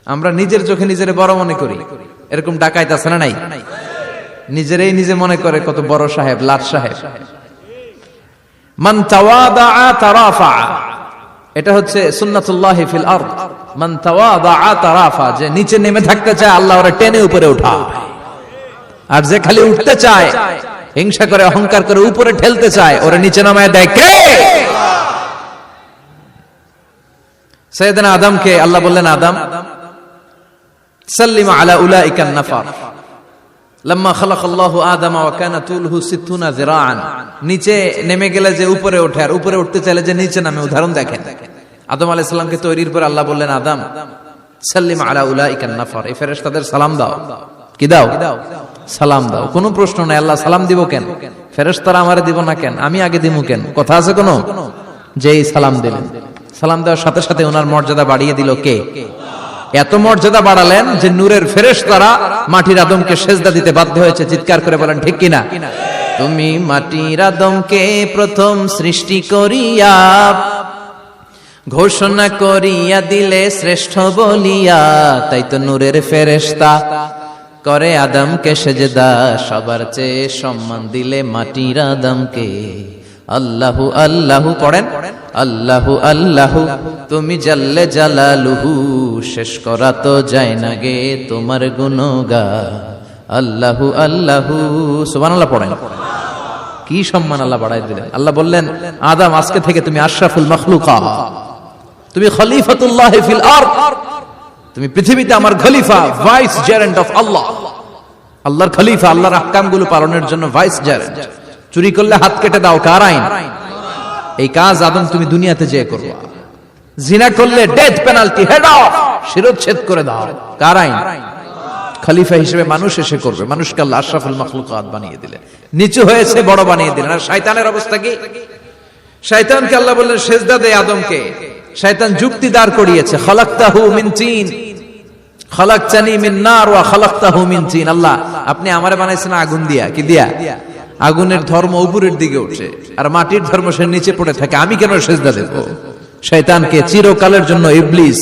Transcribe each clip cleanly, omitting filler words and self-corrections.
আমরা নিজের চোখে নিজের বড় মনে করি, এরকম ডাকাইত আছে না নাই? নিজেরাই নিজে মনে করে কত বড় সাহেব, লাট সাহেব। মান তাওয়াদা তারাফা, এটা হচ্ছে সুন্নাতুল্লাহি ফিল আরদ। মান তাওয়াদা তারাফা, যে নিচে নেমে থাকতে চায় আল্লাহ ওরে টেনে উপরে উঠায়, আর যে খালি উঠতে চায়, হিংসা করে অহংকার করে উপরে ঠেলতে চায়, ওরে নিচে নামায় দেয় কে? সাইয়েদনা আদমকে আল্লাহ বললেন, আদম সাল্লিম আলা উলাইকা নাফার লাম্মা খালাকাল্লাহু আদম ওয়া কানা তুলহু 60 যিরাআন। নিচে নেমে গেলে যে উপরে ওঠে, আর উপরে উঠতে চাইলে যে নিচে নামে। উদাহরণ দেখেন, আদম আলাইহিস সালামকে তৈরির পর আল্লাহ বললেন, আদম সাল্লিম আলা উলাইকা নাফার, এই ফেরেশতাদের সালাম দাও। কি দাও? সালাম দাও। কোনো প্রশ্ন নাই, আল্লাহ সালাম দিব কেন? ফেরেশতারা আমারে দিব না কেন? আমি আগে দিব কেন? কথা আছে কোনো? যেই সালাম দিলেন, সালাম দেওয়ার সাথে সাথে ওনার মর্যাদা বাড়িয়ে দিল কে? এত মর্যাদা বাড়ালেন যে নূরের ফেরেশতারা মাটির আদমকে সেজদা দিতে বাধ্য হয়েছে। চিৎকার করে বলেন ঠিক কিনা? তুমি মাটির আদমকে প্রথম সৃষ্টি করিয়া ঘোষণা করিয়া দিলে শ্রেষ্ঠ বলিয়া, তাই তো নূরের ফেরেশতা করে আদমকে সেজদা। সবার চেয়ে সম্মান দিলে মাটির আদমকে। আল্লাহু আল্লাহু পড়েন, আল্লাহু আল্লাহু তুমি জাল্লে জালালুহু, শেষ করা তো যায় না গে তোমার গুণগান। আল্লাহু আল্লাহু, সুবহানাল্লাহ পড়েন। কি সম্মান আল্লাহ বাড়াই দিলেন। আল্লাহ বললেন, আদম আজকে থেকে তুমি আশরাফুল মাখলুকাত, তুমি খলিফাতুল্লাহি ফিল আরদ, তুমি পৃথিবীতে আমার খলিফা, ভাইস জেরেন্ট অফ আল্লাহ। আল্লাহর খলিফা, আল্লাহর আহকামগুলো পালনের জন্য ভাইস জেরেন্ট। চুরি করলে হাত কেটে দাও, কার আইন? এই কাজ আদম তুমি দুনিয়াতে যেয়ে করবা। জিনা করলে ডেথ পেনাল্টি, হেড অফ, শিরচ্ছেদ করে দাও, কার আইন? খলিফা হিসেবে মানুষ এসে করবে। মানুষকে আল্লাহ আশরাফুল মাখলুকাত বানিয়ে দিলেন, নিচু হয়েছে বড় বানিয়ে দিলেন। আর শয়তানের অবস্থা কি? শয়তানকে আল্লাহ বললেন সেজদা দে আদমকে। শয়তান যুক্তি দাঁড় করিয়েছে, খালাকতাহু মিন তিন খালাকতানি মিন নার ওয়া খালাকতাহু মিন তিন। আল্লাহ আপনি আমারে বানাইছেন আগুন দিয়া। কি দিয়া? আগুনের ধর্ম উপরের দিকে উঠে, আর মাটির ধর্ম সে নিচে পড়ে থাকে, আমি কেন সেজদা দেব? শয়তানকে চিরকালের জন্য ইবলিস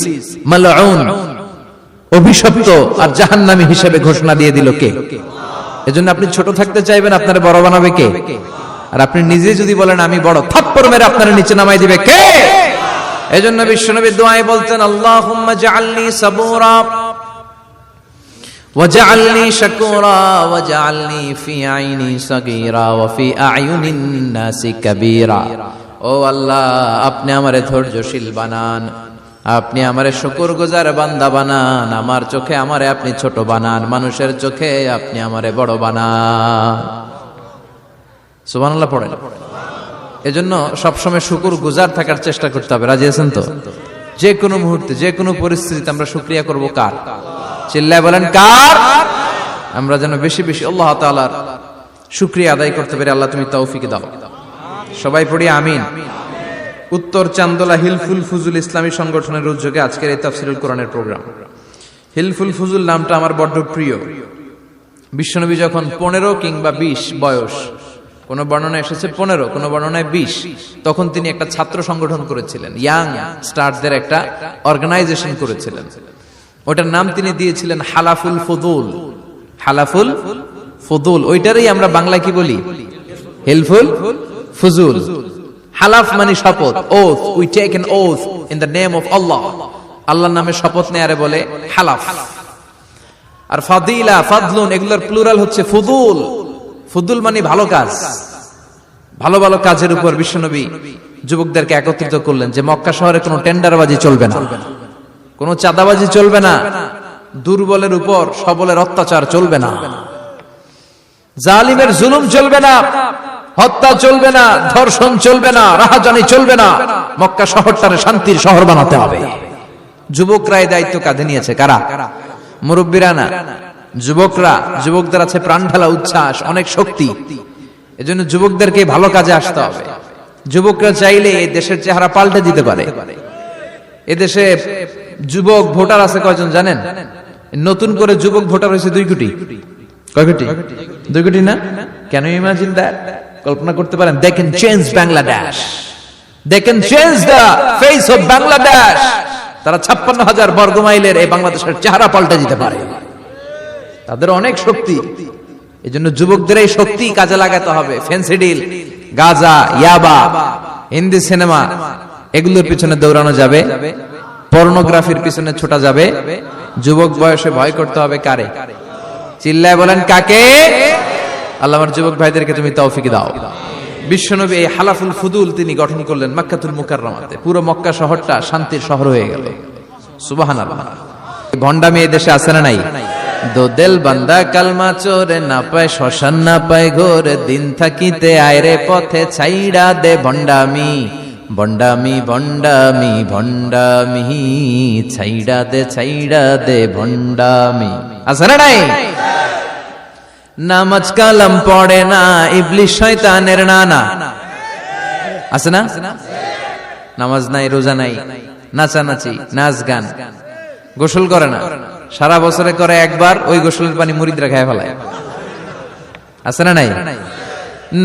মালউন, অভিশপ্ত আর জাহান্নামী হিসেবে ঘোষণা দিয়ে দিল কে? এজন্য আপনি ছোট থাকতে চাইবেন, আপনারে বড় বানাবে কে? আর আপনি নিজে যদি বলেন আমি বড়, থাপ্পড় মেরে আপনারে নিচে নামাই দিবে কে? এজন্য বিশ্বনবী দোয়ায় বলতেন, আল্লাহুম্মা জাআলনি সাবুরা ওয়াজআলনি শাকুরা ওয়াজআলনি ফি আইনি সাগীরা ওয়া ফি আ'য়ুনিন নাসি কাবীরা। ও আল্লাহ, আপনি আমারে ধৈর্যশীল বানান, আপনি আমারে শুকরগুজার বান্দা বানান, আমার চোখে আমারে আপনি ছোট বানান, মানুষের চোখে আপনি আমারে বড় বানান। সুবহানাল্লাহ পড়েন। এজন্য সবসময় শুকরগুজার থাকার চেষ্টা করতে হবে। রাজি আছেন তো? যে কোনো মুহূর্তে, যে কোনো পরিস্থিতিতে আমরা শুকরিয়া করব কার? চিল্লায় বলেন কার? আমরা যেন বেশি বেশি আল্লাহ তাআলার শুকরিয়া আদায় করতে পারি। আল্লাহ তুমি তৌফিক দাও। সবাই পড়ি আমিন। উত্তর চান্দোলা হিলফুল ফুজুল ইসলামী সংগঠনের উদ্যোগে আজকের এই তাফসীরুল কোরআনের প্রোগ্রাম। হিলফুল ফুজুল নামটা আমার বড্ড প্রিয়। বিশ্বনবী যখন 15 কিংবা 20 বয়স, কোন বর্ণনায় এসেছে 15, কোন বর্ণনায় 20, তখন তিনি একটা ছাত্র সংগঠন করেছিলেন, ইয়াং স্টারদের একটা অর্গানাইজেশন করেছিলেন। ওটার নাম তিনি দিয়েছিলেন হালাফুল ফুদুল। হালাফুল ফুদুল, ওইটারই আমরা বাংলায় কি বলি? হিলফুল ফুজুল। হালাফ মানে শপথ, oath, we take an oath in the name of Allah. আল্লাহর নামে শপথ নেয়ারে বলে হালাফ। আর ফাদিলা, ফাদলুন, এগুলোর প্লুরাল হচ্ছে ফুদুল। ফুদুল মানে ভালো কাজ। ভালো ভালো কাজের উপর বিশ্বনবী যুবকদেরকে একত্রিত করলেন যে মক্কা শহরে কোনো টেন্ডারবাজি চলবে না, কোনো চাঁদাবাজি চলবে না, দুর্বলের উপর সবলের অত্যাচার চলবে না, জালিমের জুলুম চলবে না, হত্যা চলবে না, ধর্ষণ চলবে না, রাহাজানি চলবে না। মক্কা শহরটারে শান্তির শহর বানাতে হবে। যুবকরা এই দায়িত্ব কাঁধে নিয়েছে। কারা? মুরব্বীরা না, যুবকরা। যুবকদের আছে প্রাণ ঢালা উচ্ছ্বাস, অনেক শক্তি। এজন্য যুবকদেরকে ভালো কাজে আসতে হবে। যুবকরা চাইলে এই দেশের চেহারা পাল্টে দিতে পারে। এদেশে যুবক ভোটার আছে কয়জন জানেন? নতুন করে যুবক ভোটার হয়েছে 2 কোটি। কয় কোটি? 2 কোটি না? Can you imagine that? কল্পনা করতে পারেন? They can change Bangladesh, they can change the face of Bangladesh. তারা 56,000 বর্গমাইলের এই বাংলাদেশের চেহারা পাল্টে দিতে পারে। তাদের অনেক শক্তি। এই জন্য যুবকদের এই শক্তি কাজে লাগাতে হবে। ফেন্সিডিল, গাঁজা, ইয়াবা, হিন্দি সিনেমা এগুলোর পিছনে দৌড়ানো যাবে, পর্নোগ্রাফির পিছনে ছোটা যাবে। যুবক বয়সে ভয় করতে হবে কারে? চিল্লায় বলেন কাকে? আল্লাহ আমার যুবক ভাইদেরকে তুমি তৌফিক দাও। বিশ্বনবী এই হালাফুল ফুদুল তিনি গঠন করলেন মক্কাতুল মুকাররমাতে। পুরো মক্কা শহরটা শান্তির শহর হয়ে গেল। সুবহানাল্লাহ। ভণ্ডামি এই দেশে আছে না নাই? দো দিল বান্দা কালমা চোরে, না পায় শ্মশান না পায় ঘোর, দিন থাকিতে আয়রে পথে ছাইড়া দে ভণ্ডামি। ভণ্ডামি ভণ্ডামি ভণ্ডামি, ছাইড়া দে ভণ্ডামি। আছে না নাই? নামাজ কালাম পড়ে না, ইবলিশ শয়তানের নানা। আছে না? নামাজ নাই, রোজা নাই, নাচানাচি, নাচ গান, গোসল করে না, সারা বছরে করে একবার, ওই গোসলের পানি মুরিদরা খায় ফেলায়। আছে না নাই?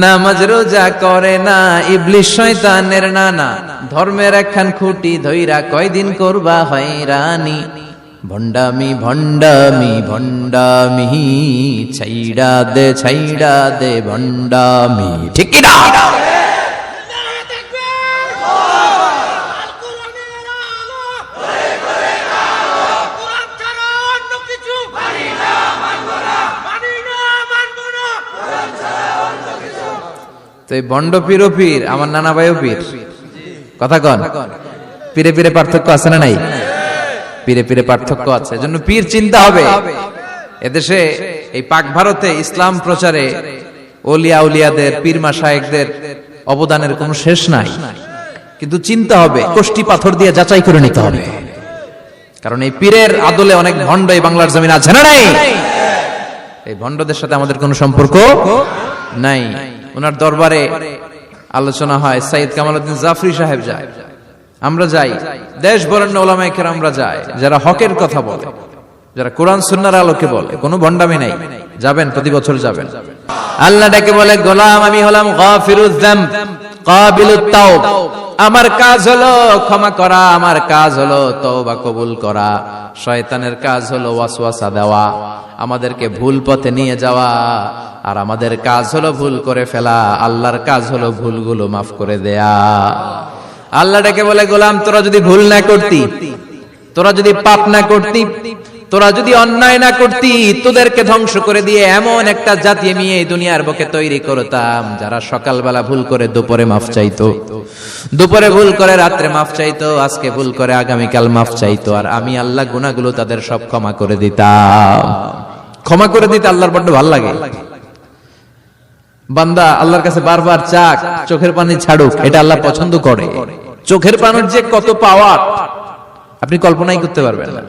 নামাজ রোজা করে না, ইবলিশ শয়তানের নানা, ধর্মের একখান খুঁটি ধইরা কয়দিন করবা হয়রানি। ভণ্ডামি ভণ্ডামি ভণ্ডামি, ছাইড়া দে ভণ্ডামি। ঠিক কি না? তো এই ভণ্ড পীরও পীর, আমার নানা ভাইও পীর। কথা কন, পীরে পীরে পার্থক্য আছে না নাই? পীরে পীরে পার্থক্য আছে। এজন্য পীর চিন্তা হবে। এদেশে এই পাক ভারতে ইসলাম প্রচারে ওলিয়া উলিয়াদের, পীর মাশায়েখদের অবদানের কোনো শেষ নাই। কিন্তু চিন্তা হবে, কষ্টি পাথর দিয়ে যাচাই করে নিতে হবে। কারণ এই পীরের আদলে অনেক ভণ্ড এই বাংলার জমিন আছে না নাই? এই ভণ্ডদের সাথে আমাদের কোনো সম্পর্ক নাই। ওনার দরবারে আলোচনা হয়, সাইয়্যিদ কামালউদ্দিন জাফরি সাহেব যায়, আমরা যাই, দেশ বরেণ্য ওলামায়ে কেরামরা যায়, যারা হকের কথা বলে, যারা কোরআন সুন্নাহর আলোকে বলে, কোনো ভণ্ডামি নাই। যাবেন, প্রতি বছর যাবেন। আল্লাহ ডেকে বলে, গোলাম আমি হলাম গাফিরুয যামব কাবিলুত তাওব। আমার কাজ হলো ক্ষমা করা, আমার কাজ হলো তওবা কবুল করা। শয়তানের কাজ হলো ওয়াসওয়াসা দেওয়া, আমাদেরকে ভুল পথে নিয়ে যাওয়া। আর আমাদের কাজ হলো ভুল করে ফেলা, আল্লাহর কাজ হলো ভুলগুলো মাফ করে দেয়া। আল্লাহ ডেকে বলে, গোলাম তোরা যদি ভুল না করতি, তোরা যদি পাপ না করতি, তোরা যদি অন্যায় না করতি, তোদেরকে ধ্বংস করে দিয়ে এমন একটা জাতি আমি এই দুনিয়ার বুকে তৈরি করতাম, যারা সকালবেলা ভুল করে দুপুরে মাফ চাইতো, দুপুরে ভুল করে রাত্রে মাফ চাইতো, আজকে ভুল করে আগামীকাল মাফ চাইতো। আর আমি আল্লাহ গুনাহগুলো তাদের সব ক্ষমা করে দিতাম। ক্ষমা করে দিতে আল্লাহর বড্ড ভালো লাগে। বান্দা আল্লাহর কাছে বারবার চাক, চোখের পানি ছাড়ুক, এটা আল্লাহ পছন্দ করে। চোখের পানির যে কত পাওয়ার আপনি কল্পনাই করতে পারবেন না।